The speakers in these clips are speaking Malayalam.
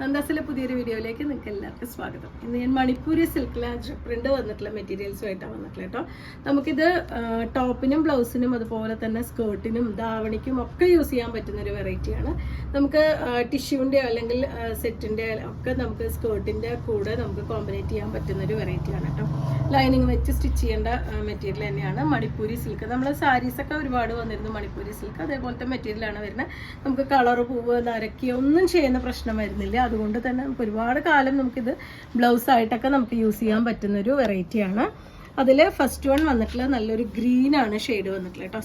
നന്ദാസിലെ പുതിയൊരു വീഡിയോയിലേക്ക് നിങ്ങൾക്ക് എല്ലാവർക്കും സ്വാഗതം. ഇന്ന് ഞാൻ മണിപ്പൂരി സിൽക്കിൽ പ്രിന്റ് വന്നിട്ടുള്ള മെറ്റീരിയൽസുമായിട്ടാണ് വന്നിട്ടുള്ളത് കേട്ടോ. നമുക്കിത് ടോപ്പിനും ബ്ലൗസിനും അതുപോലെ തന്നെ സ്കേർട്ടിനും ധാവണിക്കും ഒക്കെ യൂസ് ചെയ്യാൻ പറ്റുന്ന ഒരു വെറൈറ്റിയാണ്. നമുക്ക് ടിഷ്യൂൻ്റെ അല്ലെങ്കിൽ സെറ്റിൻ്റെ ഒക്കെ നമുക്ക് സ്കേർട്ടിൻ്റെ കൂടെ നമുക്ക് കോമ്പിനേറ്റ് ചെയ്യാൻ പറ്റുന്ന ഒരു വെറൈറ്റിയാണ് കേട്ടോ. ലൈനിങ് വെച്ച് സ്റ്റിച്ച് ചെയ്യേണ്ട മെറ്റീരിയൽ തന്നെയാണ് മണിപ്പൂരി സിൽക്ക്. നമ്മൾ സാരീസൊക്കെ ഒരുപാട് വന്നിരുന്നു മണിപ്പൂരി സിൽക്ക്, അതേപോലത്തെ മെറ്റീരിയലാണ് വരുന്നത്. നമുക്ക് കളറ് പൂവ് നരക്കി ഒന്നും ചെയ്യുന്ന പ്രശ്നം വരുന്നില്ല. അതുകൊണ്ട് തന്നെ നമുക്ക് ഒരുപാട് കാലം നമുക്കിത് ബ്ലൗസ് ആയിട്ടൊക്കെ നമുക്ക് യൂസ് ചെയ്യാൻ പറ്റുന്നൊരു വെറൈറ്റിയാണ്. അതിൽ ഫസ്റ്റ് വൺ വന്നിട്ടുള്ള നല്ലൊരു ഗ്രീനാണ് ഷെയ്ഡ് വന്നിട്ടുള്ളത് കേട്ടോ.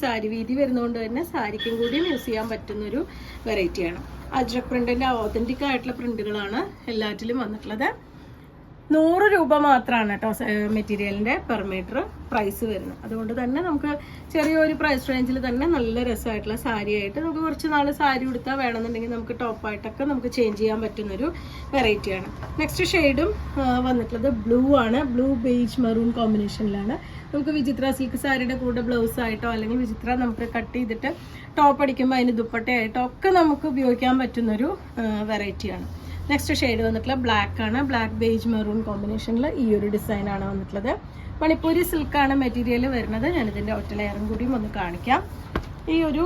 സാരി വീതി വരുന്നതുകൊണ്ട് തന്നെ സാരിക്കും കൂടിയും യൂസ് ചെയ്യാൻ പറ്റുന്നൊരു വെറൈറ്റിയാണ്. അജ്രക് പ്രിന്റിൻ്റെ ഓതൻറ്റിക് ആയിട്ടുള്ള പ്രിന്റുകളാണ് എല്ലാറ്റിലും വന്നിട്ടുള്ളത്. 100 രൂപ മാത്രമാണ് കേട്ടോ മെറ്റീരിയലിൻ്റെ പെർ മീറ്റർ പ്രൈസ് വരുന്നത്. അതുകൊണ്ട് തന്നെ നമുക്ക് ചെറിയൊരു പ്രൈസ് റേഞ്ചിൽ തന്നെ നല്ല രസമായിട്ടുള്ള സാരി ആയിട്ട് നമുക്ക് കുറച്ച് നാൾ സാരി ഉടുത്താൽ വേണമെന്നുണ്ടെങ്കിൽ നമുക്ക് ടോപ്പായിട്ടൊക്കെ നമുക്ക് ചേഞ്ച് ചെയ്യാൻ പറ്റുന്നൊരു വെറൈറ്റിയാണ്. നെക്സ്റ്റ് ഷെയ്ഡും വന്നിട്ടുള്ളത് ബ്ലൂ ആണ്. ബ്ലൂ ബേജ് മെറൂൺ കോമ്പിനേഷനിലാണ്. നമുക്ക് വിചിത്ര സിൽക്ക് സാരിയുടെ കൂടെ ബ്ലൗസ് ആയിട്ടോ അല്ലെങ്കിൽ വിചിത്ര നമുക്ക് കട്ട് ചെയ്തിട്ട് ടോപ്പ് അടിക്കുമ്പോൾ അതിന് ദുപ്പട്ടയായിട്ടോ ഒക്കെ നമുക്ക് ഉപയോഗിക്കാൻ പറ്റുന്നൊരു വെറൈറ്റിയാണ്. നെക്സ്റ്റ് ഷെയ്ഡ് വന്നിട്ടുള്ള ബ്ലാക്ക് ആണ്. ബ്ലാക്ക് ബേജ് മെറൂൺ കോമ്പിനേഷനിൽ ഈ ഒരു ഡിസൈനാണ് വന്നിട്ടുള്ളത്. മണിപ്പൂരി സിൽക്കാണ് മെറ്റീരിയൽ വരുന്നത്. ഞാനിതിൻ്റെ ഒറ്റ ലെയറും കൂടിയും ഒന്ന് കാണിക്കാം. ഈ ഒരു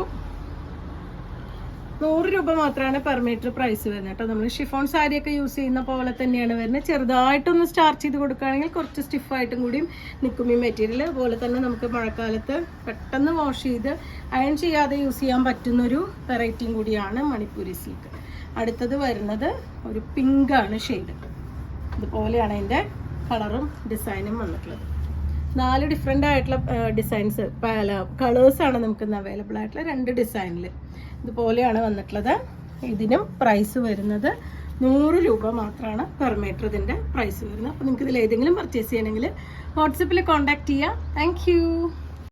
100 രൂപ മാത്രമാണ് പെർ മീറ്റർ പ്രൈസ് വരുന്നത് കേട്ടോ. നമ്മൾ ഷിഫോൺ സാരിയൊക്കെ യൂസ് ചെയ്യുന്ന പോലെ തന്നെയാണ് വരുന്നത്. ചെറുതായിട്ടൊന്ന് സ്റ്റാർച്ച് ചെയ്ത് കൊടുക്കുകയാണെങ്കിൽ കുറച്ച് സ്റ്റിഫായിട്ടും കൂടിയും നിൽക്കും ഈ മെറ്റീരിയൽ. അതുപോലെ തന്നെ നമുക്ക് മഴക്കാലത്ത് പെട്ടെന്ന് വാഷ് ചെയ്ത് അയൺ ചെയ്യാതെ യൂസ് ചെയ്യാൻ പറ്റുന്നൊരു വെറൈറ്റിയും കൂടിയാണ് മണിപ്പൂരി സിൽക്ക്. അടുത്തത് വരുന്നത് ഒരു പിങ്കാണ് ഷെയ്ഡ്. ഇതുപോലെയാണ് അതിൻ്റെ കളറും ഡിസൈനും വന്നിട്ടുള്ളത്. 4 ഡിഫറെൻ്റ് ആയിട്ടുള്ള ഡിസൈൻസ് കളേഴ്സാണ് നമുക്ക് ഇന്ന് അവൈലബിൾ ആയിട്ടുള്ള 2 ഡിസൈനിൽ. ഇതുപോലെയാണ് വന്നിട്ടുള്ളത്. ഇതിനും പ്രൈസ് വരുന്നത് 100 രൂപ മാത്രമാണ് പെർ മീറ്റർ ഇതിൻ്റെ പ്രൈസ് വരുന്നത്. അപ്പോൾ നിങ്ങൾക്ക് ഇതിൽ ഏതെങ്കിലും പർച്ചേസ് ചെയ്യണമെങ്കിൽ വാട്സപ്പിൽ കോൺടാക്ട് ചെയ്യാം. താങ്ക്